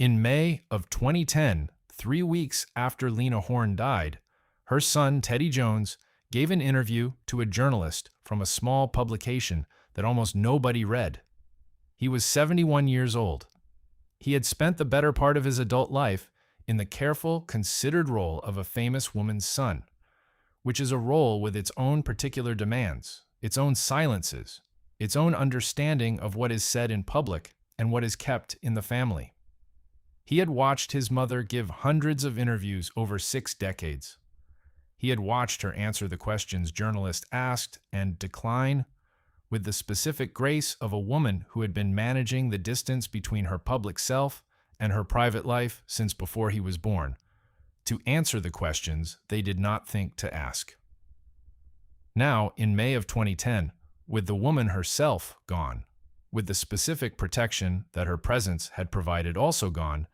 In May of 2010, 3 weeks after Lena Horne died, her son, Teddy Jones, gave an interview to a journalist from a small publication that almost nobody read. He was 71 years old. He had spent the better part of his adult life in the careful, considered role of a famous woman's son, which is a role with its own particular demands, its own silences, its own understanding of what is said in public and what is kept in the family. He had watched his mother give hundreds of interviews over 6 decades. He had watched her answer the questions journalists asked and decline with the specific grace of a woman who had been managing the distance between her public self and her private life since before he was born, to answer the questions they did not think to ask. Now, in May of 2010, with the woman herself gone, with the specific protection that her presence had provided also gone,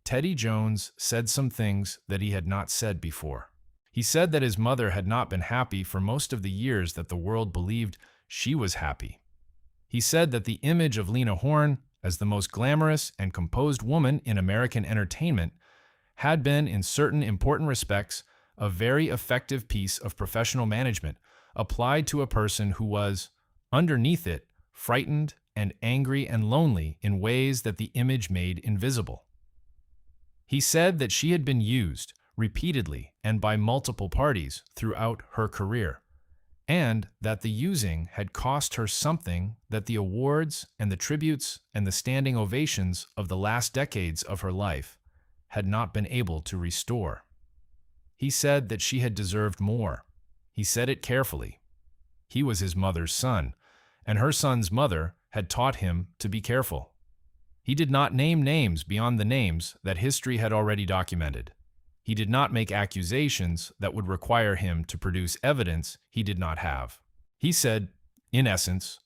Teddy Jones said some things that he had not said before. He said that his mother had not been happy for most of the years that the world believed she was happy. He said that the image of Lena Horne as the most glamorous and composed woman in American entertainment had been, in certain important respects, a very effective piece of professional management applied to a person who was, underneath it, frightened and angry and lonely in ways that the image made invisible. He said that she had been used repeatedly and by multiple parties throughout her career, and that the using had cost her something that the awards and the tributes and the standing ovations of the last decades of her life had not been able to restore. He said that she had deserved more. He said it carefully. He was his mother's son, and her son's mother had taught him to be careful. He did not name names beyond the names that history had already documented. He did not make accusations that would require him to produce evidence he did not have. He said, in essence,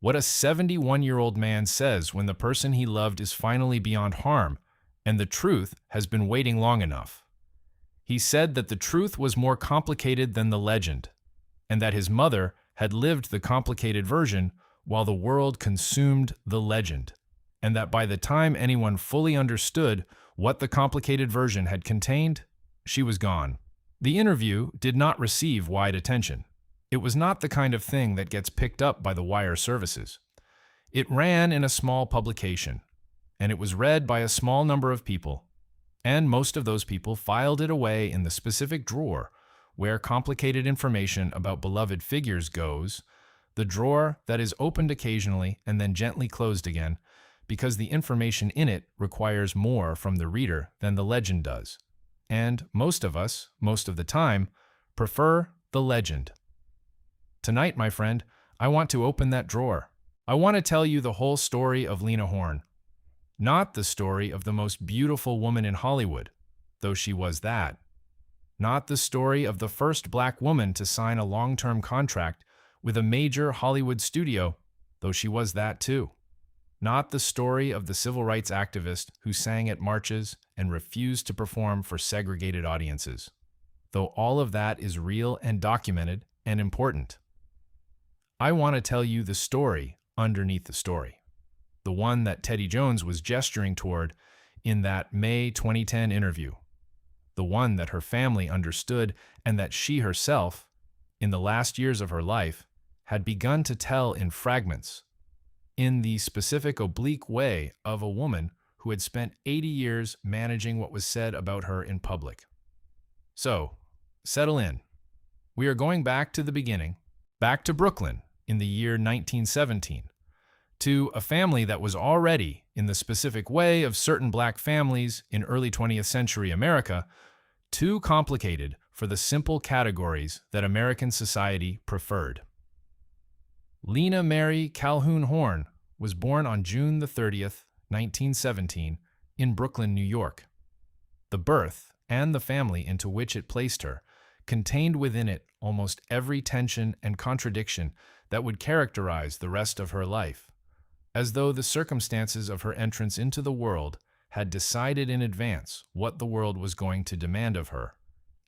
what a 71-year-old man says when the person he loved is finally beyond harm and the truth has been waiting long enough. He said that the truth was more complicated than the legend, and that his mother had lived the complicated version while the world consumed the legend, and that by the time anyone fully understood what the complicated version had contained, she was gone. The interview did not receive wide attention. It was not the kind of thing that gets picked up by the wire services. It ran in a small publication, and it was read by a small number of people, and most of those people filed it away in the specific drawer where complicated information about beloved figures goes, the drawer that is opened occasionally and then gently closed again, because the information in it requires more from the reader than the legend does. And most of us, most of the time, prefer the legend. Tonight, my friend, I want to open that drawer. I want to tell you the whole story of Lena Horne. Not the story of the most beautiful woman in Hollywood, though she was that. Not the story of the first black woman to sign a long-term contract with a major Hollywood studio, though she was that too. Not the story of the civil rights activist who sang at marches and refused to perform for segregated audiences, though all of that is real and documented and important. I want to tell you the story underneath the story, the one that Teddy Jones was gesturing toward in that May 2010 interview, the one that her family understood and that she herself, in the last years of her life, had begun to tell in fragments, in the specific oblique way of a woman who had spent 80 years managing what was said about her in public. So, settle in. We are going back to the beginning, back to Brooklyn in the year 1917, to a family that was already, in the specific way of certain black families in early 20th century America, too complicated for the simple categories that American society preferred. Lena Mary Calhoun Horne was born on June the 30th, 1917, in Brooklyn, New York. The birth and the family into which it placed her contained within it almost every tension and contradiction that would characterize the rest of her life, as though the circumstances of her entrance into the world had decided in advance what the world was going to demand of her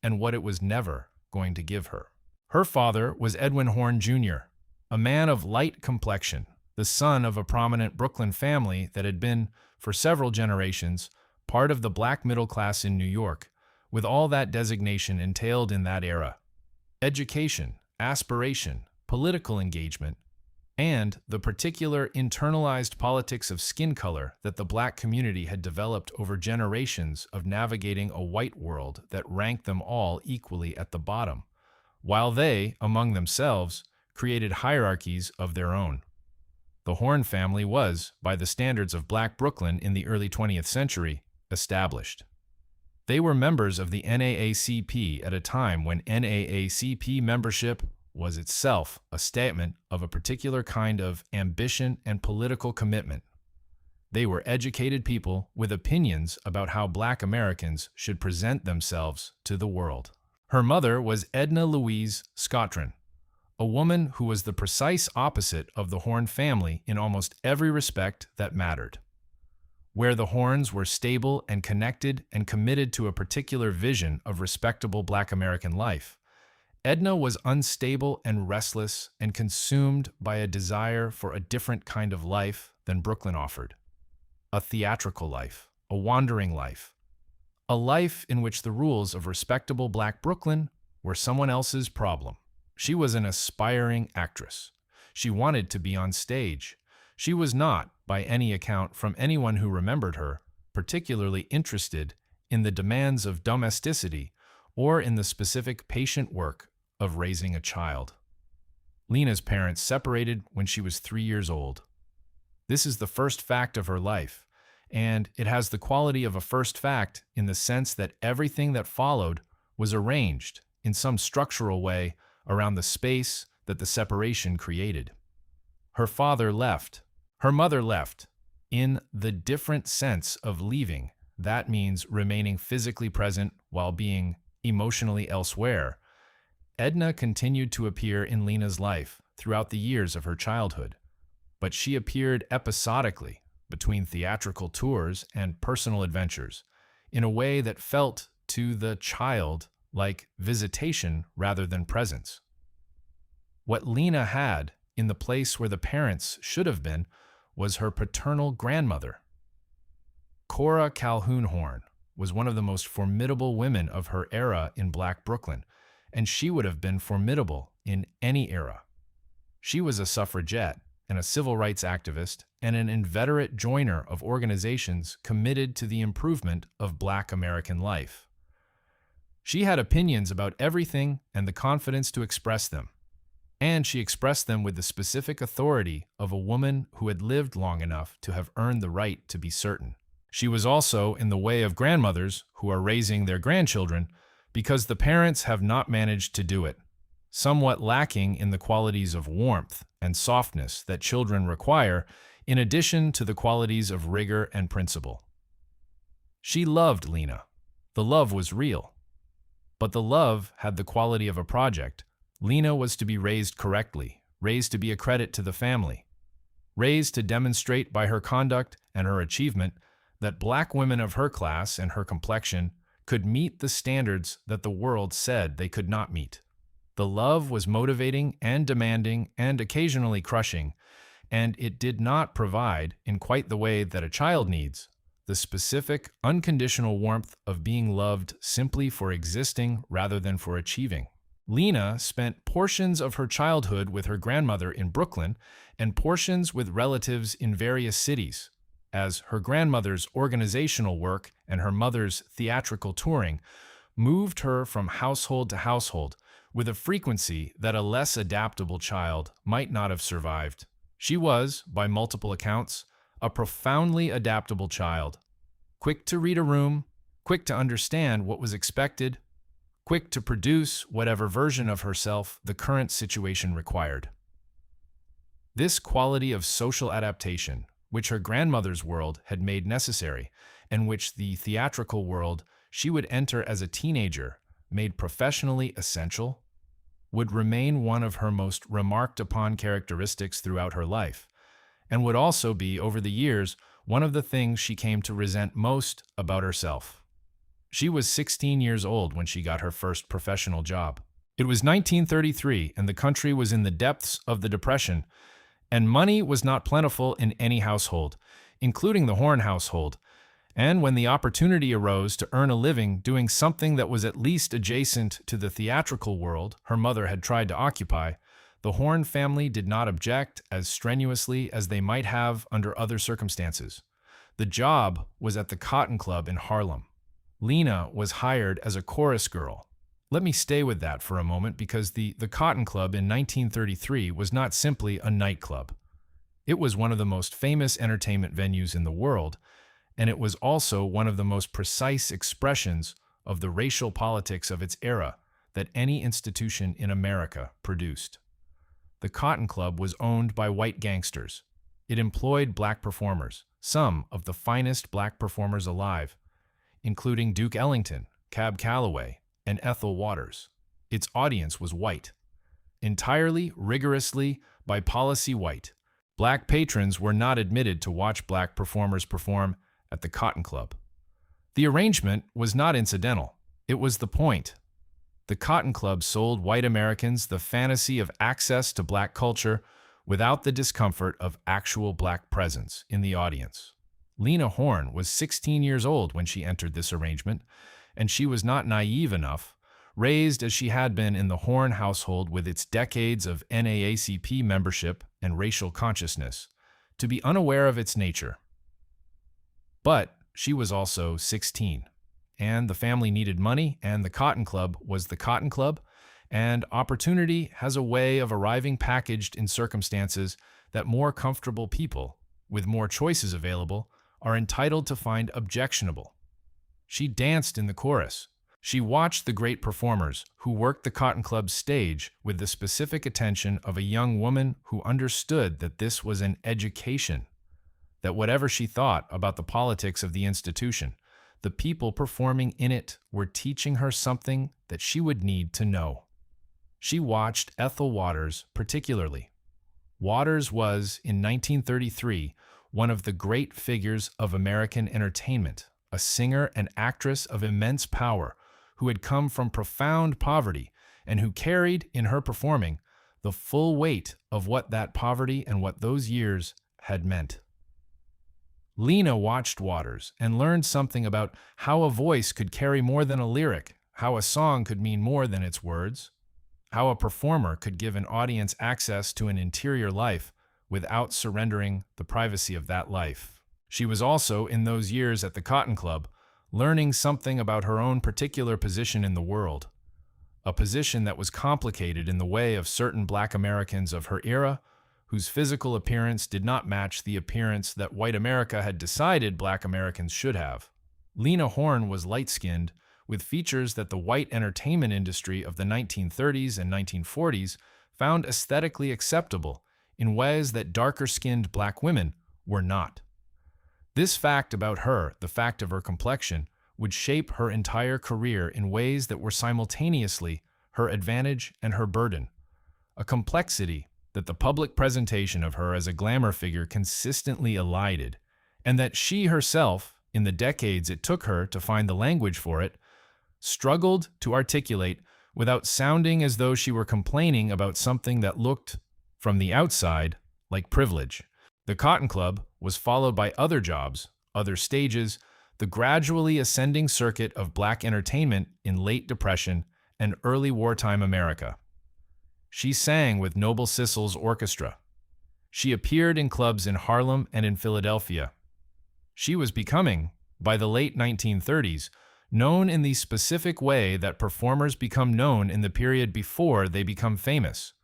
and what it was never going to give her. Her father was Edwin Horne Jr., a man of light complexion, the son of a prominent Brooklyn family that had been, for several generations, part of the black middle class in New York, with all that designation entailed in that era. Education, aspiration, political engagement, and the particular internalized politics of skin color that the black community had developed over generations of navigating a white world that ranked them all equally at the bottom, while they, among themselves, created hierarchies of their own. The Horne family was, by the standards of Black Brooklyn in the early 20th century, established. They were members of the NAACP at a time when NAACP membership was itself a statement of a particular kind of ambition and political commitment. They were educated people with opinions about how Black Americans should present themselves to the world. Her mother was Edna Louise Scottron, a woman who was the precise opposite of the Horne family in almost every respect that mattered. Where the Hornes were stable and connected and committed to a particular vision of respectable Black American life, Edna was unstable and restless and consumed by a desire for a different kind of life than Brooklyn offered. A theatrical life, a wandering life, a life in which the rules of respectable Black Brooklyn were someone else's problem. She was an aspiring actress. She wanted to be on stage. She was not, by any account from anyone who remembered her, particularly interested in the demands of domesticity or in the specific patient work of raising a child. Lena's parents separated when she was 3 years old. This is the first fact of her life, and it has the quality of a first fact in the sense that everything that followed was arranged in some structural way around the space that the separation created. Her father left. Her mother left. In the different sense of leaving, that means remaining physically present while being emotionally elsewhere. Edna continued to appear in Lena's life throughout the years of her childhood, but she appeared episodically between theatrical tours and personal adventures in a way that felt to the child like visitation rather than presence. What Lena had in the place where the parents should have been was her paternal grandmother. Cora Calhoun Horne was one of the most formidable women of her era in Black Brooklyn, and she would have been formidable in any era. She was a suffragette and a civil rights activist and an inveterate joiner of organizations committed to the improvement of Black American life. She had opinions about everything and the confidence to express them, and she expressed them with the specific authority of a woman who had lived long enough to have earned the right to be certain. She was also in the way of grandmothers who are raising their grandchildren because the parents have not managed to do it, somewhat lacking in the qualities of warmth and softness that children require, in addition to the qualities of rigor and principle. She loved Lena. The love was real. But the love had the quality of a project. Lena was to be raised correctly, raised to be a credit to the family, raised to demonstrate by her conduct and her achievement that Black women of her class and her complexion could meet the standards that the world said they could not meet. The love was motivating and demanding and occasionally crushing, and it did not provide, in quite the way that a child needs, the specific, unconditional warmth of being loved simply for existing rather than for achieving. Lena spent portions of her childhood with her grandmother in Brooklyn and portions with relatives in various cities, as her grandmother's organizational work and her mother's theatrical touring moved her from household to household with a frequency that a less adaptable child might not have survived. She was, by multiple accounts, a profoundly adaptable child, quick to read a room, quick to understand what was expected, quick to produce whatever version of herself the current situation required. This quality of social adaptation, which her grandmother's world had made necessary, and which the theatrical world she would enter as a teenager made professionally essential, would remain one of her most remarked upon characteristics throughout her life, and would also be, over the years, one of the things she came to resent most about herself. She was 16 years old when she got her first professional job. It was 1933, and the country was in the depths of the Depression, and money was not plentiful in any household. including the Horne household, and when the opportunity arose to earn a living doing something that was at least adjacent to the theatrical world her mother had tried to occupy, the Horne family did not object as strenuously as they might have under other circumstances. The job was at the Cotton Club in Harlem. Lena was hired as a chorus girl. Let me stay with that for a moment because the Cotton Club in 1933 was not simply a nightclub. It was one of the most famous entertainment venues in the world, and it was also one of the most precise expressions of the racial politics of its era that any institution in America produced. The Cotton Club was owned by white gangsters. It employed black performers, some of the finest black performers alive, including Duke Ellington, Cab Calloway, and Ethel Waters. Its audience was white. Entirely, rigorously, by policy white. Black patrons were not admitted to watch black performers perform at the Cotton Club. The arrangement was not incidental. It was the point. The Cotton Club sold white Americans the fantasy of access to black culture without the discomfort of actual black presence in the audience. Lena Horne was 16 years old when she entered this arrangement, and she was not naive enough, raised as she had been in the Horne household with its decades of NAACP membership and racial consciousness, to be unaware of its nature. But she was also 16, and the family needed money, and the Cotton Club was the Cotton Club, and opportunity has a way of arriving packaged in circumstances that more comfortable people, with more choices available, are entitled to find objectionable. She danced in the chorus. She watched the great performers who worked the Cotton Club's stage with the specific attention of a young woman who understood that this was an education, that whatever she thought about the politics of the institution, the people performing in it were teaching her something that she would need to know. She watched Ethel Waters particularly. Waters was, in 1933, one of the great figures of American entertainment, a singer and actress of immense power who had come from profound poverty and who carried, in her performing, the full weight of what that poverty and what those years had meant. Lena watched Waters and learned something about how a voice could carry more than a lyric, how a song could mean more than its words, how a performer could give an audience access to an interior life without surrendering the privacy of that life. She was also, in those years at the Cotton Club, learning something about her own particular position in the world, a position that was complicated in the way of certain black Americans of her era, whose physical appearance did not match the appearance that white America had decided black Americans should have. Lena Horne was light-skinned, with features that the white entertainment industry of the 1930s and 1940s found aesthetically acceptable in ways that darker-skinned black women were not. This fact about her, the fact of her complexion, would shape her entire career in ways that were simultaneously her advantage and her burden, a complexity that the public presentation of her as a glamour figure consistently elided, and that she herself, in the decades it took her to find the language for it, struggled to articulate without sounding as though she were complaining about something that looked, from the outside, like privilege. The Cotton Club was followed by other jobs, other stages, the gradually ascending circuit of black entertainment in late Depression and early wartime America. She sang with Noble Sissle's orchestra. She appeared in clubs in Harlem and in Philadelphia. She was becoming, by the late 1930s, known in the specific way that performers become known in the period before they become famous.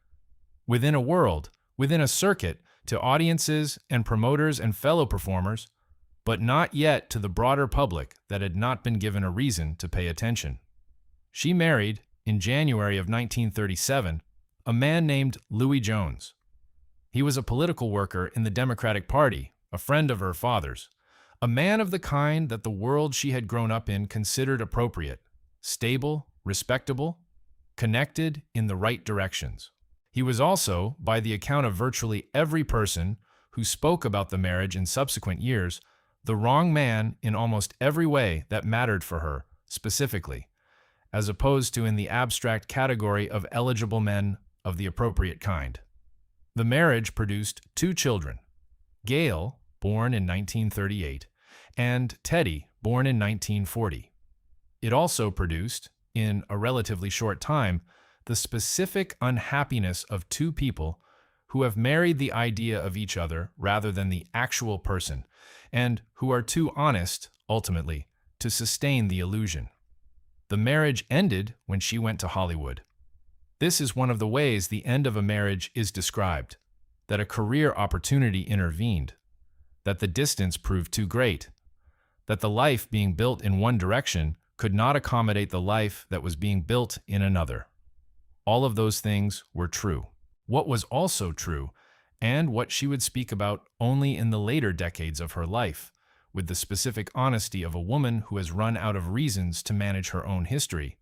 Within a world, within a circuit, to audiences and promoters and fellow performers, but not yet to the broader public that had not been given a reason to pay attention. She married, in January of 1937, a man named Louis Jones. He was a political worker in the Democratic Party, a friend of her father's, a man of the kind that the world she had grown up in considered appropriate, stable, respectable, connected in the right directions. He was also, by the account of virtually every person who spoke about the marriage in subsequent years, the wrong man in almost every way that mattered for her, specifically, as opposed to in the abstract category of eligible men of the appropriate kind. The marriage produced 2 children. Gail, born in 1938, and Teddy, born in 1940. It also produced, in a relatively short time, the specific unhappiness of two people who have married the idea of each other rather than the actual person, and who are too honest, ultimately, to sustain the illusion. The marriage ended when she went to Hollywood. This is one of the ways the end of a marriage is described, that a career opportunity intervened, that the distance proved too great, that the life being built in one direction could not accommodate the life that was being built in another. All of those things were true. What was also true, and what she would speak about only in the later decades of her life, with the specific honesty of a woman who has run out of reasons to manage her own history,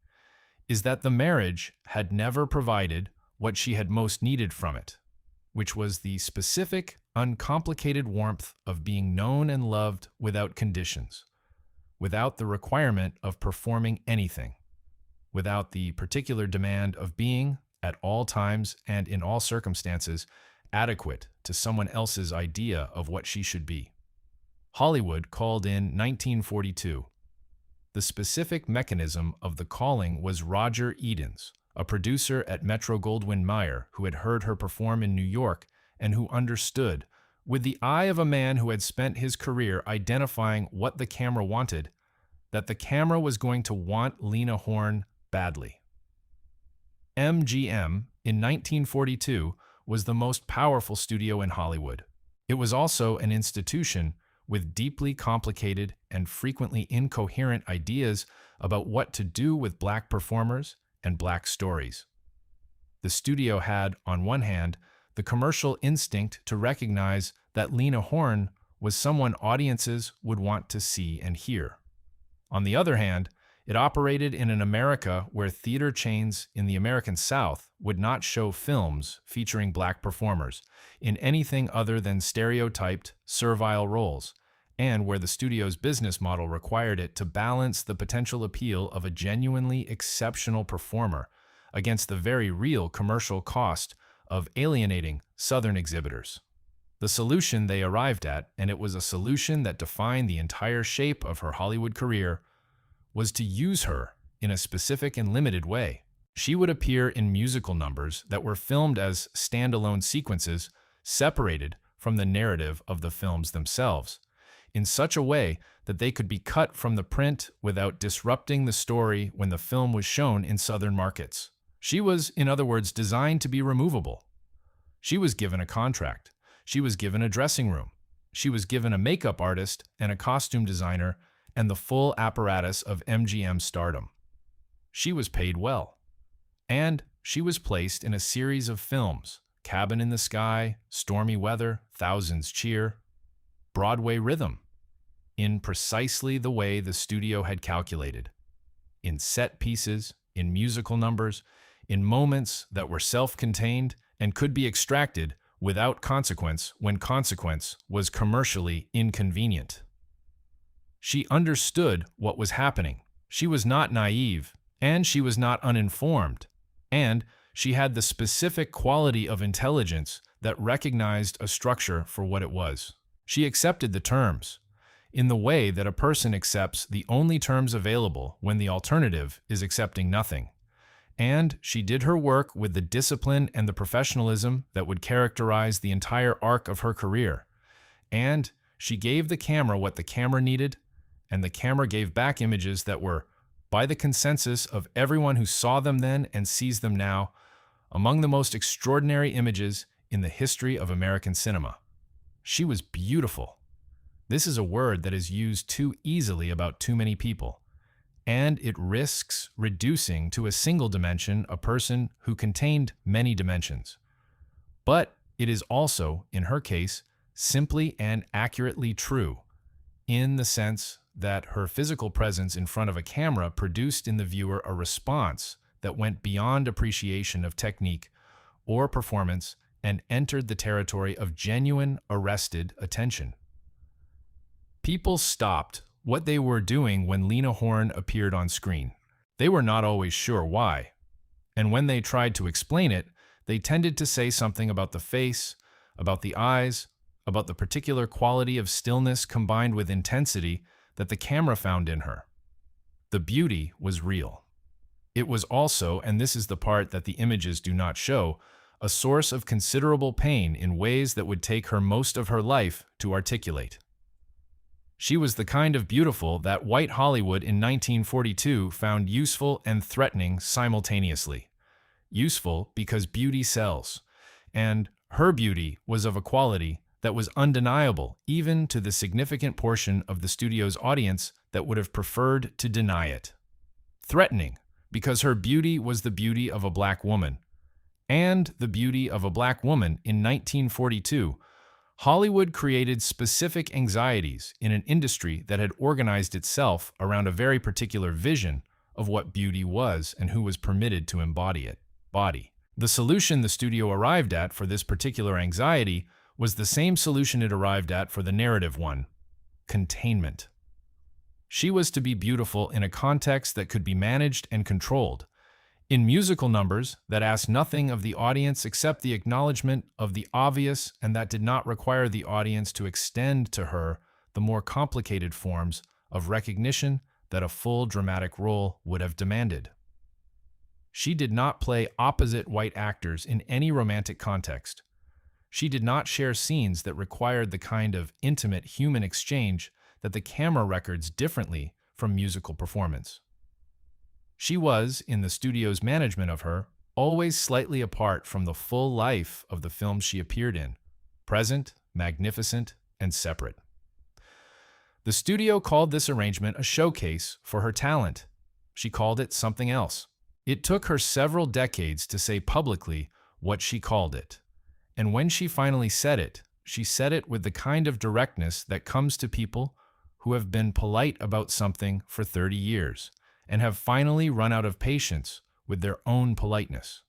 is that the marriage had never provided what she had most needed from it, which was the specific, uncomplicated warmth of being known and loved without conditions, without the requirement of performing anything, without the particular demand of being, at all times and in all circumstances, adequate to someone else's idea of what she should be. Hollywood called in 1942. The specific mechanism of the calling was Roger Edens, a producer at Metro-Goldwyn-Mayer who had heard her perform in New York and who understood, with the eye of a man who had spent his career identifying what the camera wanted, that the camera was going to want Lena Horne badly. MGM, in 1942, was the most powerful studio in Hollywood. It was also an institution with deeply complicated and frequently incoherent ideas about what to do with black performers and black stories. The studio had, on one hand, the commercial instinct to recognize that Lena Horne was someone audiences would want to see and hear. On the other hand, it operated in an America where theater chains in the American South would not show films featuring black performers in anything other than stereotyped, servile roles, and where the studio's business model required it to balance the potential appeal of a genuinely exceptional performer against the very real commercial cost of alienating Southern exhibitors. The solution they arrived at, and it was a solution that defined the entire shape of her Hollywood career, was to use her in a specific and limited way. She would appear in musical numbers that were filmed as standalone sequences separated from the narrative of the films themselves, in such a way that they could be cut from the print without disrupting the story when the film was shown in Southern markets. She was, in other words, designed to be removable. She was given a contract. She was given a dressing room. She was given a makeup artist and a costume designer and the full apparatus of MGM stardom. She was paid well. And she was placed in a series of films: Cabin in the Sky, Stormy Weather, Thousands Cheer, Broadway Rhythm, in precisely the way the studio had calculated. In set pieces, in musical numbers, in moments that were self-contained and could be extracted without consequence when consequence was commercially inconvenient. She understood what was happening. She was not naive, and she was not uninformed, and she had the specific quality of intelligence that recognized a structure for what it was. She accepted the terms, in the way that a person accepts the only terms available when the alternative is accepting nothing. And she did her work with the discipline and the professionalism that would characterize the entire arc of her career. And she gave the camera what the camera needed, and the camera gave back images that were, by the consensus of everyone who saw them then and sees them now, among the most extraordinary images in the history of American cinema. She was beautiful. This is a word that is used too easily about too many people, and it risks reducing to a single dimension a person who contained many dimensions. But it is also, in her case, simply and accurately true, in the sense that her physical presence in front of a camera produced in the viewer a response that went beyond appreciation of technique or performance and entered the territory of genuine, arrested attention. People stopped what they were doing when Lena Horne appeared on screen. They were not always sure why, and when they tried to explain it, they tended to say something about the face, about the eyes, about the particular quality of stillness combined with intensity that the camera found in her. The beauty was real. It was also, and this is the part that the images do not show, a source of considerable pain in ways that would take her most of her life to articulate. She was the kind of beautiful that white Hollywood in 1942 found useful and threatening simultaneously. Useful because beauty sells, and her beauty was of a quality that was undeniable even to the significant portion of the studio's audience that would have preferred to deny it. Threatening because her beauty was the beauty of a black woman, and the beauty of a black woman in 1942. Hollywood created specific anxieties in an industry that had organized itself around a very particular vision of what beauty was and who was permitted to embody it. The solution the studio arrived at for this particular anxiety was the same solution it arrived at for the narrative one: containment. She was to be beautiful in a context that could be managed and controlled, in musical numbers that asked nothing of the audience except the acknowledgement of the obvious and that did not require the audience to extend to her the more complicated forms of recognition that a full dramatic role would have demanded. She did not play opposite white actors in any romantic context. She did not share scenes that required the kind of intimate human exchange that the camera records differently from musical performance. She was, in the studio's management of her, always slightly apart from the full life of the films she appeared in, present, magnificent, and separate. The studio called this arrangement a showcase for her talent. She called it something else. It took her several decades to say publicly what she called it, and when she finally said it, she said it with the kind of directness that comes to people who have been polite about something for 30 years and have finally run out of patience with their own politeness.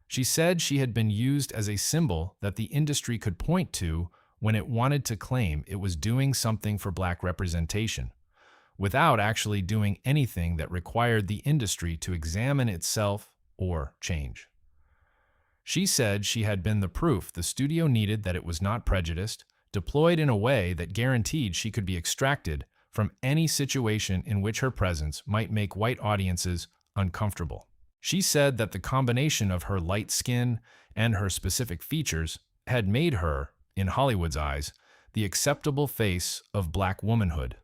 She said she had been used as a symbol that the industry could point to when it wanted to claim it was doing something for black representation, without actually doing anything that required the industry to examine itself or change. She said she had been the proof the studio needed that it was not prejudiced, deployed in a way that guaranteed she could be extracted from any situation in which her presence might make white audiences uncomfortable. She said that the combination of her light skin and her specific features had made her, in Hollywood's eyes, the acceptable face of black womanhood.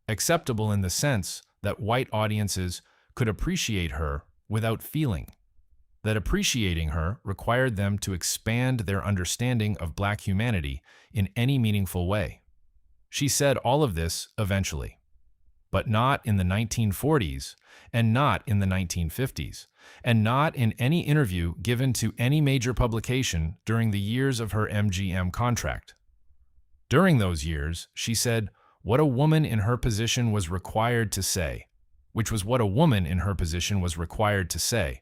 Acceptable in the sense that white audiences could appreciate her without feeling, that appreciating her required them to expand their understanding of black humanity in any meaningful way. She said all of this eventually, but not in the 1940s, and not in the 1950s, and not in any interview given to any major publication during the years of her MGM contract. During those years, she said what a woman in her position was required to say, which was what a woman in her position was required to say.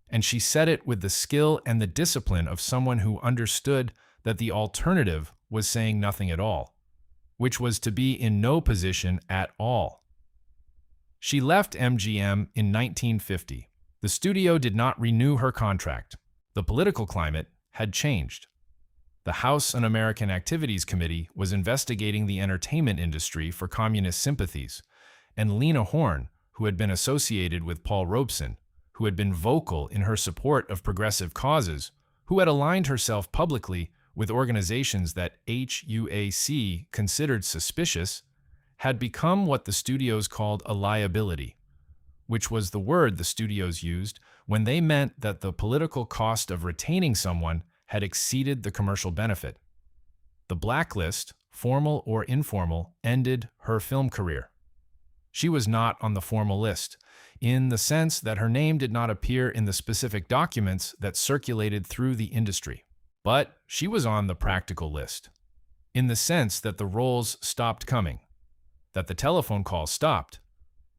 And she said it with the skill and the discipline of someone who understood that the alternative was saying nothing at all, which was to be in no position at all. She left MGM in 1950. The studio did not renew her contract. The political climate had changed. The House Un-American Activities Committee was investigating the entertainment industry for communist sympathies, and Lena Horne, who had been associated with Paul Robeson, who had been vocal in her support of progressive causes, who had aligned herself publicly with organizations that HUAC considered suspicious, had become what the studios called a liability, which was the word the studios used when they meant that the political cost of retaining someone had exceeded the commercial benefit. The blacklist, formal or informal, ended her film career. She was not on the formal list, in the sense that her name did not appear in the specific documents that circulated through the industry. But she was on the practical list, in the sense that the roles stopped coming, that the telephone calls stopped,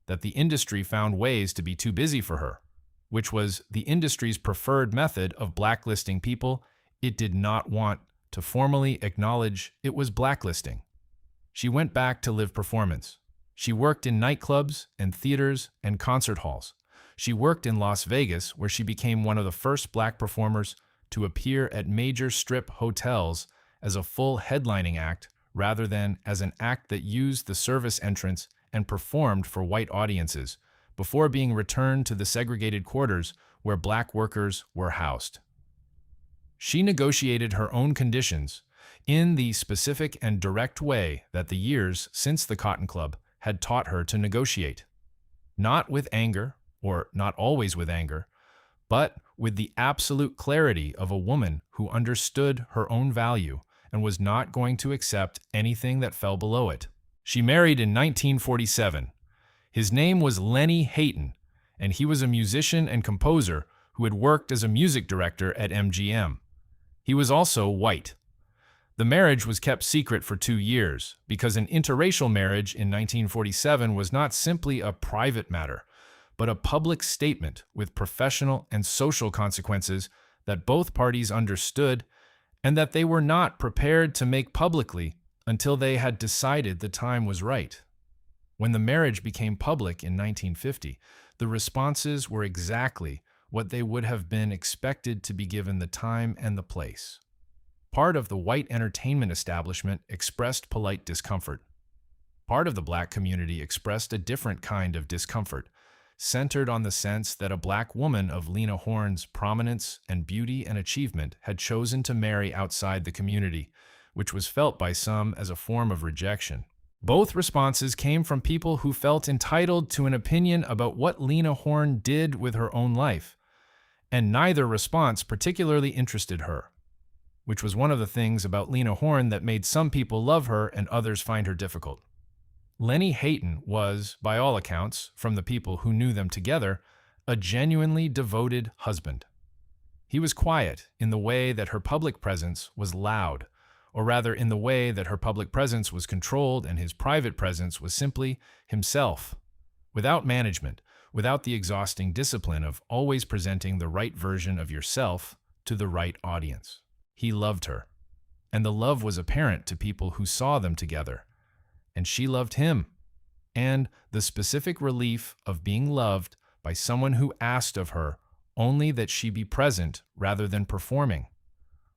that the industry found ways to be too busy for her, which was the industry's preferred method of blacklisting people it did not want to formally acknowledge it was blacklisting. She went back to live performance. She worked in nightclubs and theaters and concert halls. She worked in Las Vegas, where she became one of the first black performers to appear at major strip hotels as a full headlining act rather than as an act that used the service entrance and performed for white audiences before being returned to the segregated quarters where black workers were housed. She negotiated her own conditions in the specific and direct way that the years since the Cotton Club had taught her to negotiate. Not with anger, or not always with anger, but with the absolute clarity of a woman who understood her own value and was not going to accept anything that fell below it. She married in 1947. His name was Lena Horne, and he was a musician and composer who had worked as a music director at MGM. He was also white. The marriage was kept secret for 2 years because an interracial marriage in 1947 was not simply a private matter, but a public statement with professional and social consequences that both parties understood and that they were not prepared to make publicly until they had decided the time was right. When the marriage became public in 1950, the responses were exactly what they would have been expected to be given the time and the place. Part of the white entertainment establishment expressed polite discomfort. Part of the black community expressed a different kind of discomfort, centered on the sense that a black woman of Lena Horne's prominence and beauty and achievement had chosen to marry outside the community, which was felt by some as a form of rejection. Both responses came from people who felt entitled to an opinion about what Lena Horne did with her own life, and neither response particularly interested her, which was one of the things about Lena Horne that made some people love her and others find her difficult. Lena Horne was, by all accounts, from the people who knew them together, a genuinely devoted husband. He was quiet in the way that her public presence was loud, or rather in the way that her public presence was controlled and his private presence was simply himself, without management, without the exhausting discipline of always presenting the right version of yourself to the right audience. He loved her, and the love was apparent to people who saw them together, and she loved him, and the specific relief of being loved by someone who asked of her only that she be present rather than performing,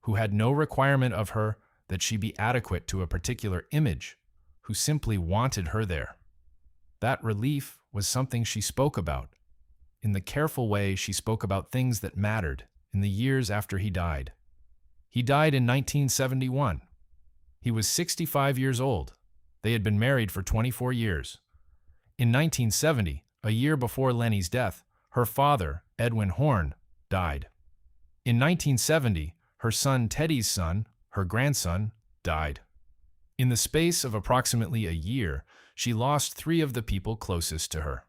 who had no requirement of her that she be adequate to a particular image, who simply wanted her there. That relief was something she spoke about, in the careful way she spoke about things that mattered in the years after he died. He died in 1971. He was 65 years old. They had been married for 24 years. In 1970, a year before Lena's death, her father, Edwin Horne, died. In 1970, her son Teddy's son, her grandson, died. In the space of approximately a year, she lost 3 of the people closest to her.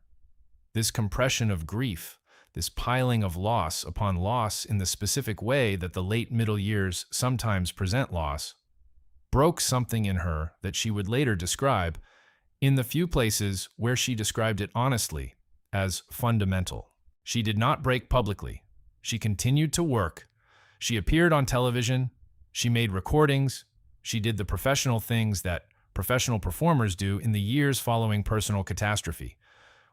This compression of grief, this piling of loss upon loss in the specific way that the late middle years sometimes present loss, broke something in her that she would later describe, in the few places where she described it honestly, as fundamental. She did not break publicly. She continued to work. She appeared on television. She made recordings. She did the professional things that professional performers do in the years following personal catastrophe,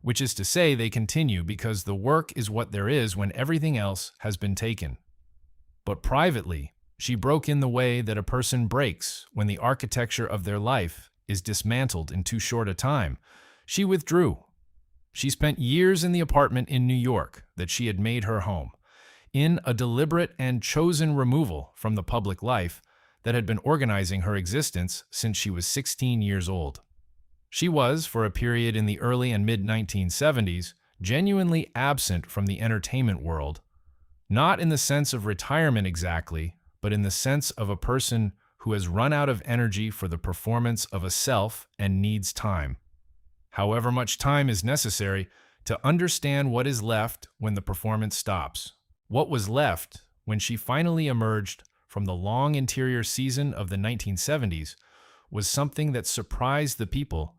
which is to say they continue because the work is what there is when everything else has been taken. But privately, she broke in the way that a person breaks when the architecture of their life is dismantled in too short a time. She withdrew. She spent years in the apartment in New York that she had made her home, in a deliberate and chosen removal from the public life that had been organizing her existence since she was 16 years old. She was, for a period in the early and mid-1970s, genuinely absent from the entertainment world, not in the sense of retirement exactly, but in the sense of a person who has run out of energy for the performance of a self and needs time, however much time is necessary, to understand what is left when the performance stops. What was left when she finally emerged from the long interior season of the 1970s was something that surprised the people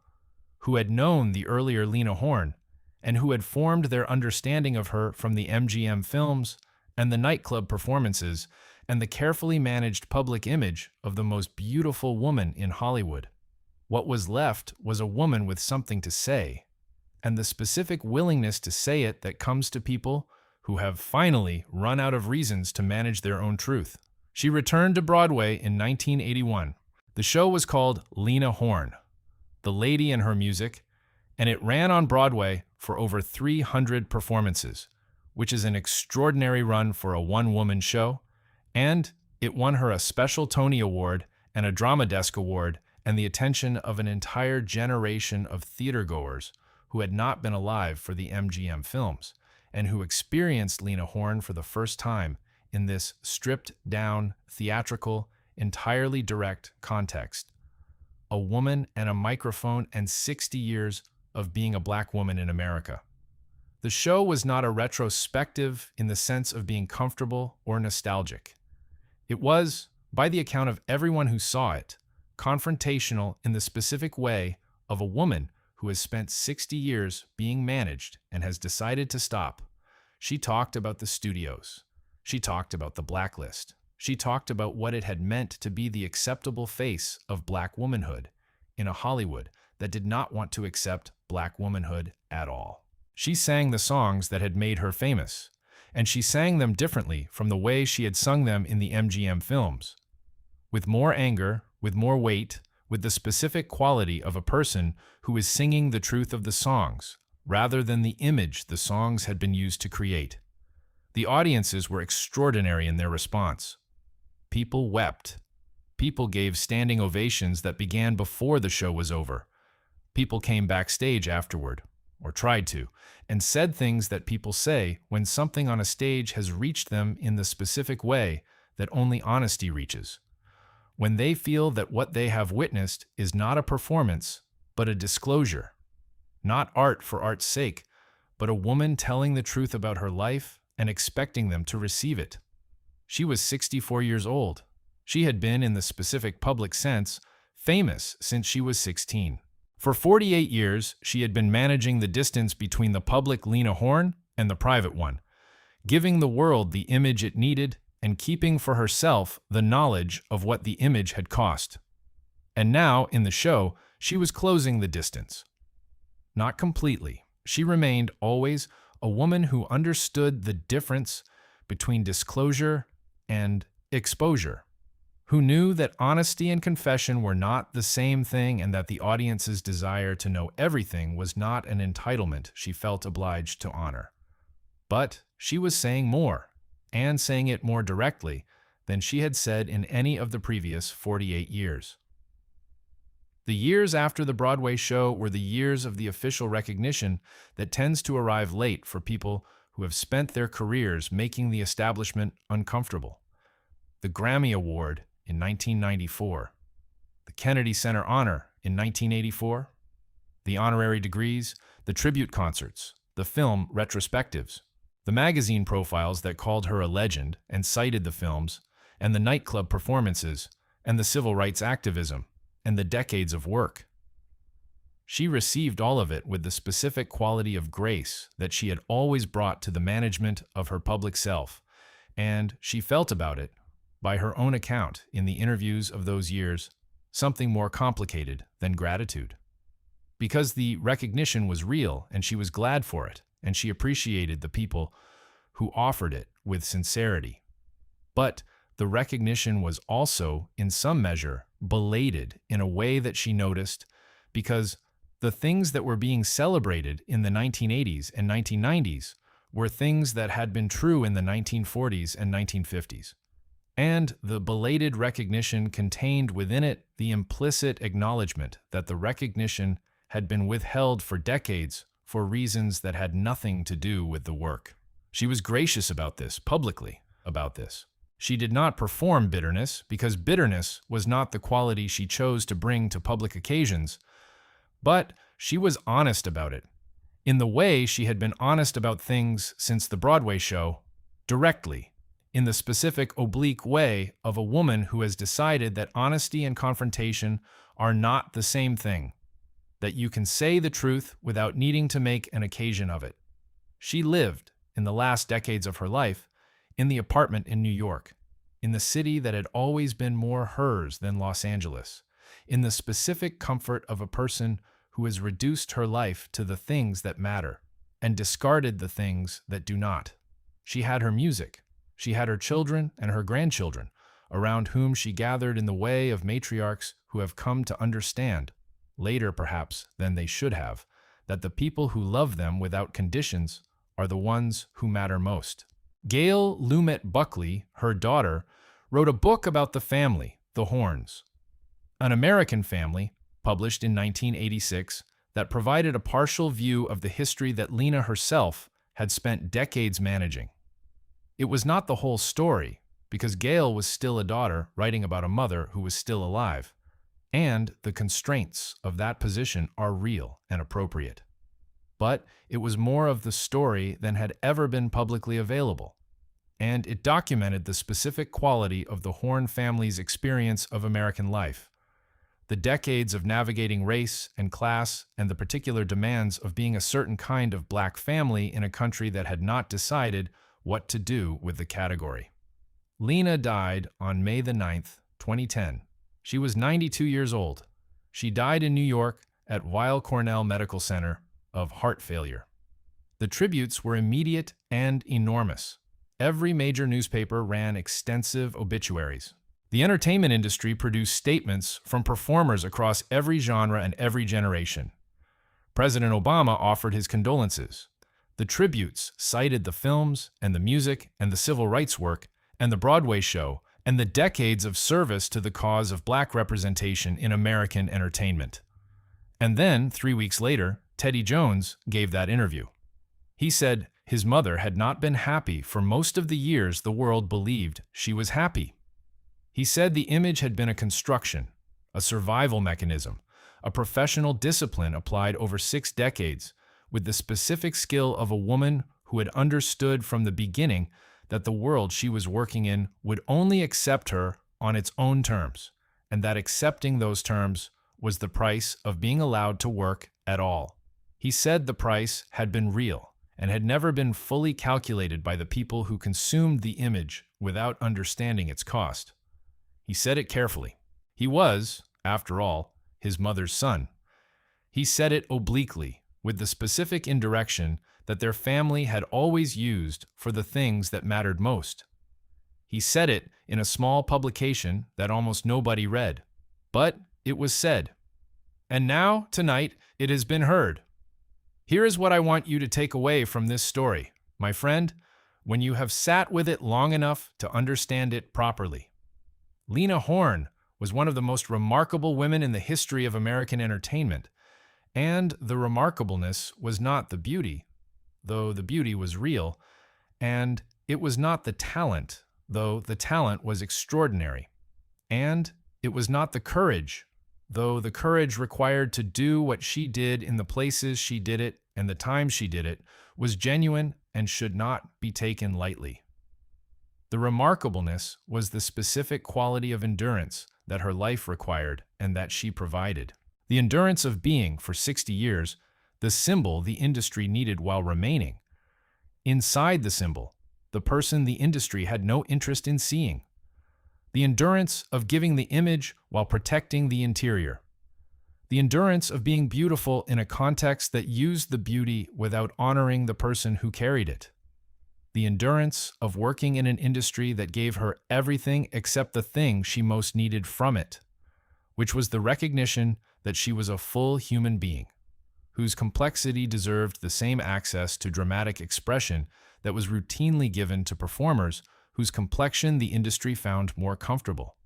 who had known the earlier Lena Horne and who had formed their understanding of her from the MGM films and the nightclub performances and the carefully managed public image of the most beautiful woman in Hollywood. What was left was a woman with something to say, and the specific willingness to say it that comes to people who have finally run out of reasons to manage their own truth. She returned to Broadway in 1981. The show was called Lena Horne, The Lady and Her Music, and it ran on Broadway for over 300 performances, which is an extraordinary run for a one-woman show, and it won her a special Tony Award and a Drama Desk Award and the attention of an entire generation of theatergoers who had not been alive for the MGM films and who experienced Lena Horne for the first time in this stripped-down, theatrical, entirely direct context. A woman and a microphone and 60 years of being a black woman in America. The show was not a retrospective in the sense of being comfortable or nostalgic. It was, by the account of everyone who saw it, confrontational in the specific way of a woman who has spent 60 years being managed and has decided to stop. She talked about the studios. She talked about the blacklist. She talked about what it had meant to be the acceptable face of black womanhood in a Hollywood that did not want to accept black womanhood at all. She sang the songs that had made her famous, and she sang them differently from the way she had sung them in the MGM films. With more anger, with more weight, with the specific quality of a person who is singing the truth of the songs, rather than the image the songs had been used to create. The audiences were extraordinary in their response. People wept. People gave standing ovations that began before the show was over. People came backstage afterward, or tried to, and said things that people say when something on a stage has reached them in the specific way that only honesty reaches. When they feel that what they have witnessed is not a performance, but a disclosure. Not art for art's sake, but a woman telling the truth about her life and expecting them to receive it. She was 64 years old. She had been, in the specific public sense, famous since she was 16. For 48 years, she had been managing the distance between the public Lena Horne and the private one, giving the world the image it needed and keeping for herself the knowledge of what the image had cost. And now, in the show, she was closing the distance. Not completely. She remained always a woman who understood the difference between disclosure and exposure, who knew that honesty and confession were not the same thing and that the audience's desire to know everything was not an entitlement she felt obliged to honor. But she was saying more, and saying it more directly than she had said in any of the previous 48 years. The years after the Broadway show were the years of the official recognition that tends to arrive late for people who have spent their careers making the establishment uncomfortable. The Grammy Award in 1994, the Kennedy Center Honor in 1984, the honorary degrees, the tribute concerts, the film retrospectives, the magazine profiles that called her a legend and cited the films, and the nightclub performances, and the civil rights activism, and the decades of work. She received all of it with the specific quality of grace that she had always brought to the management of her public self, and she felt about it, by her own account in the interviews of those years, something more complicated than gratitude. Because the recognition was real and she was glad for it, and she appreciated the people who offered it with sincerity. But the recognition was also, in some measure, belated in a way that she noticed, because the things that were being celebrated in the 1980s and 1990s were things that had been true in the 1940s and 1950s. And the belated recognition contained within it the implicit acknowledgement that the recognition had been withheld for decades for reasons that had nothing to do with the work. She was gracious about this, publicly about this. She did not perform bitterness because bitterness was not the quality she chose to bring to public occasions, but she was honest about it, in the way she had been honest about things since the Broadway show, directly, in the specific oblique way of a woman who has decided that honesty and confrontation are not the same thing, that you can say the truth without needing to make an occasion of it. She lived, in the last decades of her life, in the apartment in New York, in the city that had always been more hers than Los Angeles, in the specific comfort of a person who has reduced her life to the things that matter and discarded the things that do not. She had her music. She had her children and her grandchildren, around whom she gathered in the way of matriarchs who have come to understand, later perhaps than they should have, that the people who love them without conditions are the ones who matter most. Gail Lumet Buckley, her daughter, wrote a book about the family, the Hornes, an American family, published in 1986, that provided a partial view of the history that Lena herself had spent decades managing. It was not the whole story, because Gail was still a daughter writing about a mother who was still alive, and the constraints of that position are real and appropriate. But it was more of the story than had ever been publicly available, and it documented the specific quality of the Horne family's experience of American life, the decades of navigating race and class and the particular demands of being a certain kind of black family in a country that had not decided what to do with the category. Lena died on May the 9th, 2010. She was 92 years old. She died in New York at Weill Cornell Medical Center of heart failure. The tributes were immediate and enormous. Every major newspaper ran extensive obituaries. The entertainment industry produced statements from performers across every genre and every generation. President Obama offered his condolences. The tributes cited the films and the music and the civil rights work and the Broadway show and the decades of service to the cause of black representation in American entertainment. And then, 3 weeks later, Teddy Jones gave that interview. He said his mother had not been happy for most of the years the world believed she was happy. He said the image had been a construction, a survival mechanism, a professional discipline applied over 6 decades, with the specific skill of a woman who had understood from the beginning that the world she was working in would only accept her on its own terms, and that accepting those terms was the price of being allowed to work at all. He said the price had been real and had never been fully calculated by the people who consumed the image without understanding its cost. He said it carefully. He was, after all, his mother's son. He said it obliquely, with the specific indirection that their family had always used for the things that mattered most. He said it in a small publication that almost nobody read, but it was said. And now, tonight, it has been heard. Here is what I want you to take away from this story, my friend, when you have sat with it long enough to understand it properly. Lena Horne was one of the most remarkable women in the history of American entertainment, and the remarkableness was not the beauty, though the beauty was real, and it was not the talent, though the talent was extraordinary, and it was not the courage, though the courage required to do what she did in the places she did it and the time she did it was genuine and should not be taken lightly. The remarkableness was the specific quality of endurance that her life required and that she provided. The endurance of being, for 60 years, the symbol the industry needed while remaining. Inside the symbol, the person the industry had no interest in seeing. The endurance of giving the image while protecting the interior. The endurance of being beautiful in a context that used the beauty without honoring the person who carried it. The endurance of working in an industry that gave her everything except the thing she most needed from it, which was the recognition that she was a full human being, whose complexity deserved the same access to dramatic expression that was routinely given to performers whose complexion the industry found more comfortable.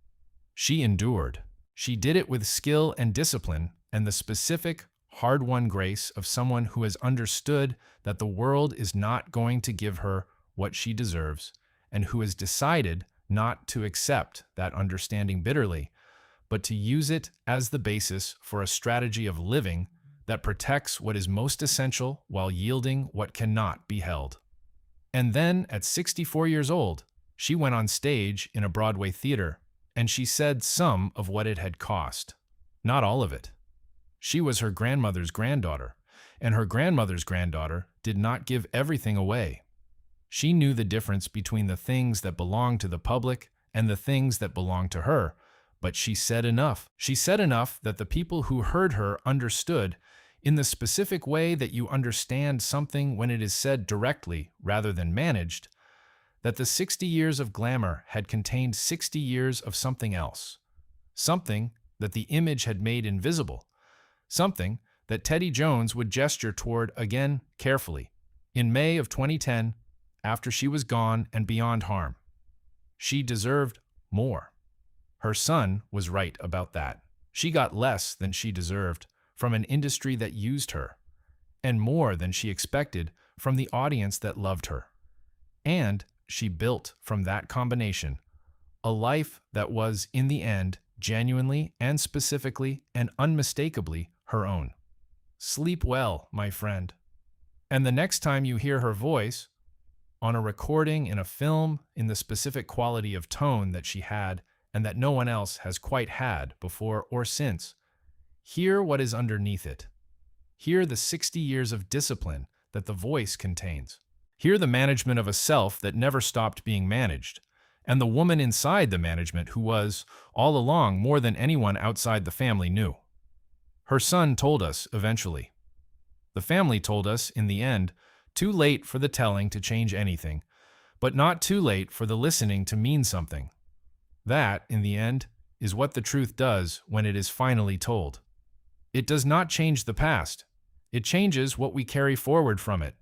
She endured. She did it with skill and discipline and the specific, hard-won grace of someone who has understood that the world is not going to give her what she deserves, and who has decided not to accept that understanding bitterly, but to use it as the basis for a strategy of living that protects what is most essential while yielding what cannot be held. And then, at 64 years old, she went on stage in a Broadway theater, and she said some of what it had cost. Not all of it. She was her grandmother's granddaughter, and her grandmother's granddaughter did not give everything away. She knew the difference between the things that belonged to the public and the things that belonged to her, but she said enough. She said enough that the people who heard her understood, in the specific way that you understand something when it is said directly rather than managed, that the 60 years of glamour had contained 60 years of something else. Something that the image had made invisible. Something that Teddy Jones would gesture toward again carefully. In May of 2010, after she was gone and beyond harm. She deserved more. Her son was right about that. She got less than she deserved from an industry that used her, and more than she expected from the audience that loved her. And she built from that combination a life that was, in the end, genuinely and specifically and unmistakably her own. Sleep well, my friend. And the next time you hear her voice, on a recording, in a film, in the specific quality of tone that she had and that no one else has quite had before or since, hear what is underneath it. Hear the 60 years of discipline that the voice contains. Hear the management of a self that never stopped being managed, and the woman inside the management who was, all along, more than anyone outside the family knew. Her son told us eventually. The family told us, in the end, too late for the telling to change anything, but not too late for the listening to mean something. That, in the end, is what the truth does when it is finally told. It does not change the past. It changes what we carry forward from it.